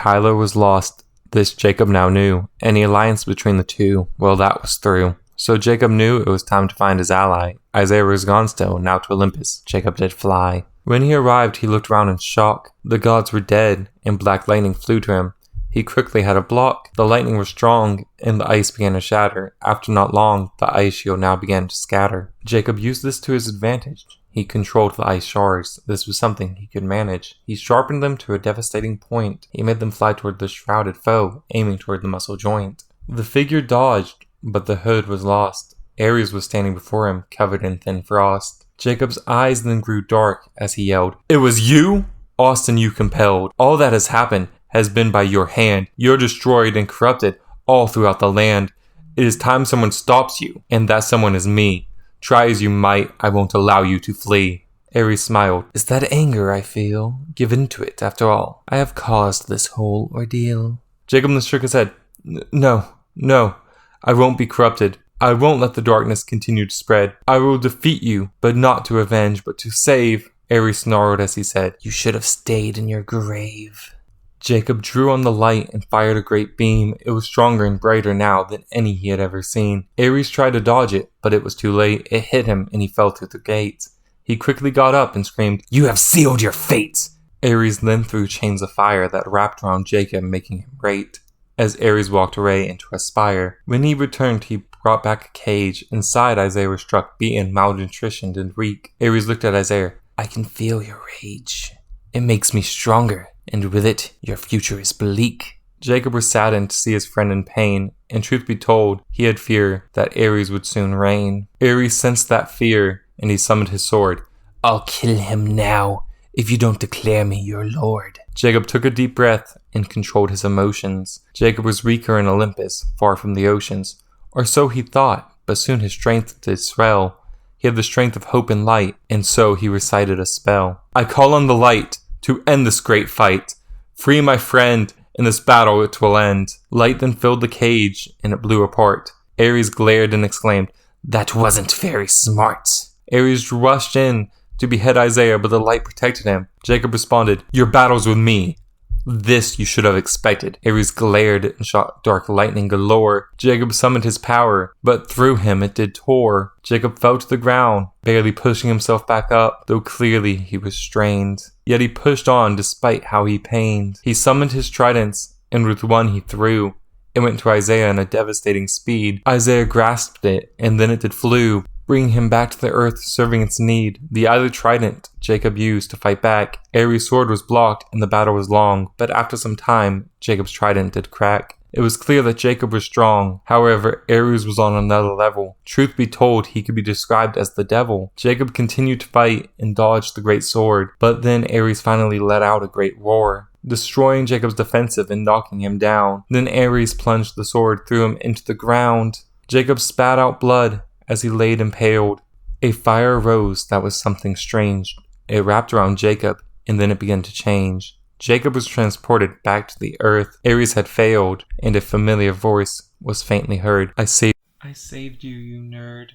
Kylo was lost. This Jacob now knew. Any alliance between the two, well, that was through. So Jacob knew it was time to find his ally. Isaiah was gone still, now to Olympus. Jacob did fly. When he arrived, he looked around in shock. The gods were dead, and black lightning flew to him. He quickly had a block. The lightning was strong, and the ice began to shatter. After not long, the ice shield now began to scatter. Jacob used this to his advantage. He controlled the ice shards. This was something he could manage. He sharpened them to a devastating point. He made them fly toward the shrouded foe, aiming toward the muscle joint. The figure dodged, but the hood was lost. Ares was standing before him, covered in thin frost. Jacob's eyes then grew dark as he yelled, "It was you? Austin, you compelled. All that has happened has been by your hand. You're destroyed and corrupted all throughout the land. It is time someone stops you, and that someone is me. Try as you might, I won't allow you to flee." Ares smiled. "Is that anger I feel? Give in to it, after all. I have caused this whole ordeal." Jacob then shook his head. No. I won't be corrupted. I won't let the darkness continue to spread. I will defeat you, but not to avenge, but to save." Ares snarled as he said, "You should have stayed in your grave." Jacob drew on the light and fired a great beam. It was stronger and brighter now than any he had ever seen. Ares tried to dodge it, but it was too late. It hit him and he fell through the gates. He quickly got up and screamed, "You have sealed your fate!" Ares then threw chains of fire that wrapped around Jacob, making him great. As Ares walked away into a spire, when he returned, he brought back a cage. Inside, Isaiah was struck, beaten, malnutritioned, and weak. Ares looked at Isaiah. "I can feel your rage. It makes me stronger, and with it, your future is bleak." Jacob was saddened to see his friend in pain, and truth be told, he had fear that Ares would soon reign. Ares sensed that fear, and he summoned his sword. "I'll kill him now, if you don't declare me your lord." Jacob took a deep breath and controlled his emotions. Jacob was weaker in Olympus, far from the oceans. Or so he thought, but soon his strength did swell. He had the strength of hope and light, and so he recited a spell. "I call on the light to end this great fight. Free my friend, in this battle it will end." Light then filled the cage, and it blew apart. Ares glared and exclaimed, "That wasn't very smart." Ares rushed in to behead Isaiah, but the light protected him. Jacob responded, "Your battle's with me. This you should have expected." Ares glared and shot dark lightning galore. Jacob summoned his power, but through him it did tore. Jacob fell to the ground, barely pushing himself back up, though clearly he was strained. Yet he pushed on despite how he pained. He summoned his tridents, and with one he threw. It went to Isaiah in a devastating speed. Isaiah grasped it, and then it did flew, bringing him back to the earth, serving its need. The other trident Jacob used to fight back. Ares' sword was blocked, and the battle was long, but after some time, Jacob's trident did crack. It was clear that Jacob was strong. However, Ares was on another level. Truth be told, he could be described as the devil. Jacob continued to fight and dodged the great sword, but then Ares finally let out a great roar, destroying Jacob's defensive and knocking him down. Then Ares plunged the sword through him into the ground. Jacob spat out blood as he laid impaled. A fire arose that was something strange. It wrapped around Jacob, and then it began to change. Jacob was transported back to the earth. Ares had failed, and a familiar voice was faintly heard. I saved you, you nerd."